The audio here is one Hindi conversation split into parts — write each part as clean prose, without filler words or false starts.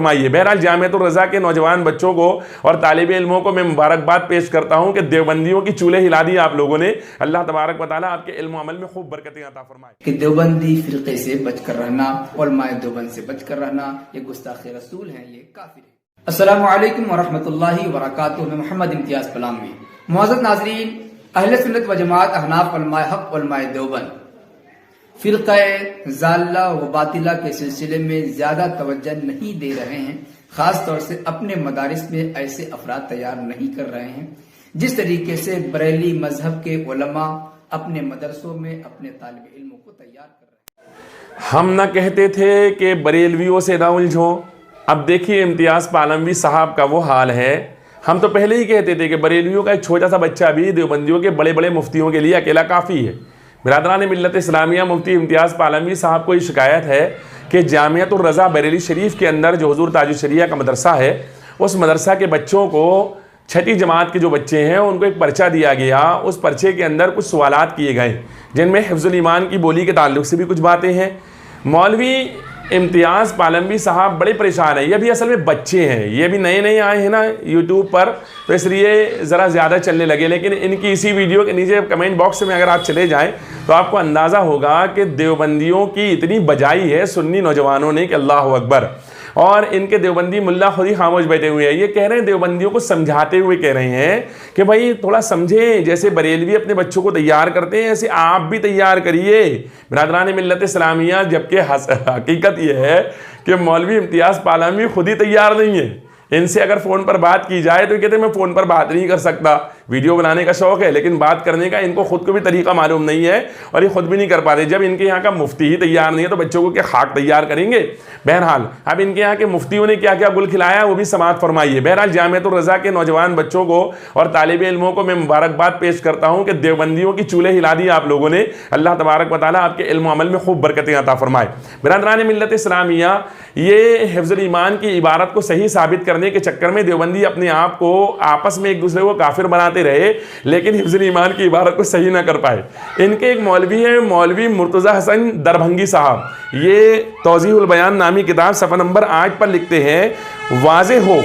फरमाइए। बहरहाल जामिअतुर रज़ा के नौजवान बच्चों को और तालिब इल्मों को मैं मुबारकबाद पेश करता हूं कि देवबंदियों की चूल्हे हिला दी आप लोगों ने। अल्लाह तबारक व तआला आपके इल्म अमल में खूब बरकतें अता फरमाए। कि देवबंदी फिरके से बचकर रहना, उलमाए देवबंद से बचकर रहना, ये गुस्ताखे रसूल हैं, ये काफिर है। अस्सलामु अलैकुम व रहमतुल्लाहि व बरकातुहू। मैं मोहम्मद इम्तियाज पलामवी। मुअज़्ज़ज़ नाज़रीन, अहले सुन्नत व जमात अहनाफ उलमाए हक उलमाए देवबंद फिरक़े ज़ाल्ला व बातिला के सिलसिले में ज्यादा तवज्जो नहीं दे रहे हैं। खास तौर से अपने मदारिस में ऐसे अफराद तैयार नहीं कर रहे हैं जिस तरीके से बरेली मजहब के उलमा अपने मदरसों में अपने तालिब इल्मों को तैयार कर रहे हैं। हम ना कहते थे कि बरेलवियों से ना उलझो, अब देखिए इम्तियाज पालमवी साहब का वो हाल है। हम तो पहले ही कहते थे कि बरेलवियों का एक छोटा सा बच्चा भी देवबंदियों के बड़े बड़े मुफ्तियों के लिए अकेला काफ़ी है। बिरादरान मिल्लत इस्लामिया मुफ्ती इम्तियाज़ पालमवी साहब को ये शिकायत है कि जामिअतुर रज़ा बरेली शरीफ के अंदर जो हुज़ूर ताजुश शरिया का मदरसा है, उस मदरसा के बच्चों को छठी जमात के जो बच्चे हैं उनको एक पर्चा दिया गया। उस पर्चे के अंदर कुछ सवालात किए गए जिनमें हिफ्ज़ुल ईमान की बोली के ताल्लुक़ से भी कुछ बातें हैं। मौलवी इम्तियाज़ पालमवी साहब बड़े परेशान हैं। ये भी असल में बच्चे हैं, ये भी नए नए आए हैं ना यूट्यूब पर, तो इसलिए ज़रा ज़्यादा चलने लगे। लेकिन इनकी इसी वीडियो के नीचे कमेंट बॉक्स में अगर आप चले जाएं तो आपको अंदाज़ा होगा कि देवबंदियों की इतनी बजाई है सुन्नी नौजवानों ने कि अल्लाह अकबर। और इनके देवबंदी मुल्ला खुद ही खामोश बैठे हुए हैं। ये कह रहे हैं, देवबंदियों को समझाते हुए कह रहे हैं कि भाई थोड़ा समझें, जैसे बरेलवी अपने बच्चों को तैयार करते हैं ऐसे आप भी तैयार करिए। बिरादरान मिल्लत इस्लामिया, जबकि हकीकत यह है कि मौलवी इम्तियाज़ पालमवी खुद ही तैयार नहीं है। इनसे अगर फ़ोन पर बात की जाए तो कहते हैं मैं फ़ोन पर बात नहीं कर सकता, वीडियो बनाने का शौक़ है लेकिन बात करने का इनको खुद को भी तरीका मालूम नहीं है और ये खुद भी नहीं कर पाते। जब इनके यहाँ का मुफ्ती ही तैयार नहीं है तो बच्चों को क्या खाक तैयार करेंगे। बहरहाल अब इनके यहाँ के मुफ्तियों ने क्या क्या गुल खिलाया वो भी समाअत फरमाइए। बहरहाल जामिअतुर रज़ा के नौजवान बच्चों को और तालिब इल्मों को मैं मुबारकबाद पेश करता हूँ कि देवबंदियों की चूल्हे हिला दी आप लोगों ने। अल्लाह तबारक व तआला आपके इल्म अमल में खूब बरकतें अता फरमाए। बिरादरान मिल्लत इस्लामिया, ये हिफ्ज़ुल ईमान की इबारत को सही साबित करने के चक्कर में देवबंदी अपने आप को आपस में एक दूसरे को काफिर बनाते रहे लेकिन हिफ्ज़ुल ईमान की इबारत को सही ना कर पाए। इनके एक मौलवी हैं, मौलवी मुर्तज़ा हसन दरभंगी साहब, ये तौज़ीहुल बयान नामी किताब सफ़ा नंबर 8 पर लिखते हैं, वाज़े हो,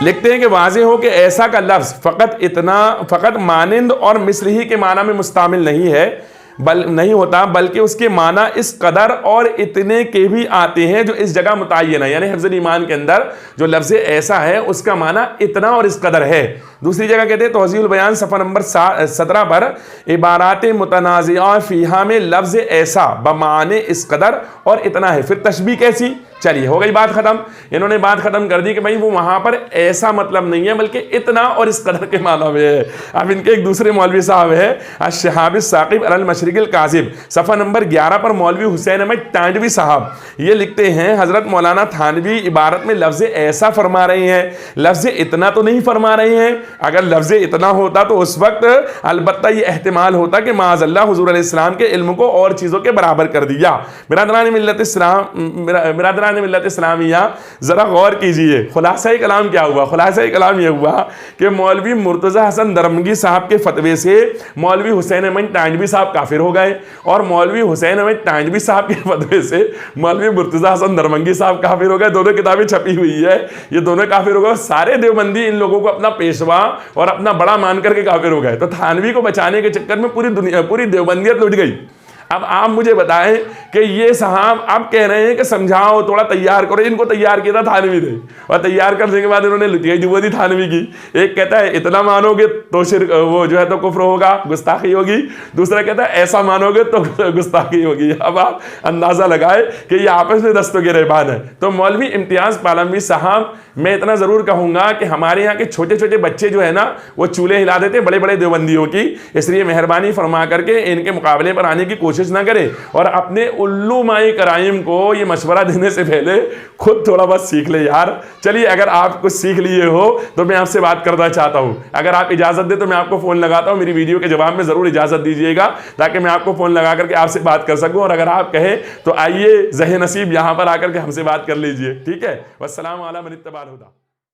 लिखते हैं कि वाज़े हो कि ऐसा का लफ्ज़ फ़कत मानिंद और मिस्र ही के माना में मुस्तामिल नहीं होता, बल्कि उसके माना इस कदर और इतने के भी आते हैं जो इस जगह मुतय्यन है। यानी हिफ्ज़ुल ईमान के अंदर जो लफ्ज़ ऐसा है उसका माना इतना और इस कदर है। दूसरी जगह कहते हैं तौज़ीहुल बयान सफ़ा नंबर 17 पर, इबारात मुतनाज़िआ फ़ीहा में लफ्ज़ ऐसा बमाने इस कदर और इतना है। फिर तशबीह कैसी? चलिए हो गई बात ख़त्म। इन्होंने बात ख़त्म कर दी कि भाई वो वहाँ पर ऐसा मतलब नहीं है बल्कि इतना और इस कदर के माना में है। अब इनके एक दूसरे मौलवी साहब है अश-शहाब अस-साक़िब अलल मशरिक़िल काज़िब, सफ़ा नंबर 11 पर मौलवी हुसैन अहमद तांडवी साहब ये लिखते हैं, हज़रत मौलाना थानवी इबारत में लफ्ज़ ऐसा फरमा रहे हैं, लफ्ज़ इतना तो नहीं फरमा रहे हैं। अगर लफ्ज़ इतना होता तो उस वक्त अलबत्ता ये एहतिमाल होता कि माज़अल्लाह हुज़ूर अलैहिस्सलाम के इल्म को और चीज़ों के बराबर कर दिया। बिरादरान मिल्लत इस्लामिया, ज़रा गौर कीजिए खुलासा कलाम क्या हुआ। खुलासा कलाम यह हुआ कि मौलवी मुर्तज़ा हसन दरभंगी साहब के फतवे से मौलवी हुसैन अहमद तांडवी साहब काफिर हो गए और मौलवी हुसैन अहमद तांडवी साहब के फतवे से मौलवी मुर्तज़ा हसन दरभंगी साहब काफिर हो गए। दोनों किताबें छपी हुई है, ये दोनों काफिर हो गए। सारे देवबंदी इन लोगों को अपना पेशवा और अपना बड़ा मान करके काफिर हो गए। तो थानवी को बचाने के चक्कर में पूरी देवबंदियत लुट गई। अब आप मुझे बताएं कि ये साहब अब कह रहे हैं कि समझाओ, थोड़ा तैयार करो। इनको तैयार किया था थानवी ने और तैयार करने के बाद इन्होंने लुटिया जुबो दी थानवी की। एक कहता है इतना मानोगे तो वो जो है तो कुफ्र होगा, गुस्ताखी होगी। दूसरा कहता है ऐसा मानोगे तो गुस्ताखी होगी। अब आप अंदाजा लगाए कि ये आपस में दस्तों के रहबान है। तो मौलवी इम्तियाज़ पालमवी साहब, मैं इतना ज़रूर कहूँगा कि हमारे यहाँ के छोटे छोटे बच्चे जो है ना वो चूल्हे हिला देते बड़े बड़े देवबंदियों की, इसलिए मेहरबानी फरमा करके इनके मुकाबले पर आने की कोशिश ना करें और अपने उल्लुमाए कराइम को ये मशवरा देने से पहले खुद थोड़ा बहुत सीख ले यार। चलिए, अगर आप कुछ सीख लिए हो तो मैं आपसे बात करना चाहता हूं। अगर आप इजाज़त दे तो मैं आपको फ़ोन लगाता हूं, मेरी वीडियो के जवाब में ज़रूर इजाज़त दीजिएगा ताकि मैं आपको फ़ोन लगा करके आपसे बात कर सकूं। और अगर आप कहें तो आइए ज़हे नसीब यहाँ पर आकर के हमसे बात कर लीजिए, ठीक है। वस्सलाम अला मन इत्तबअल हुदा।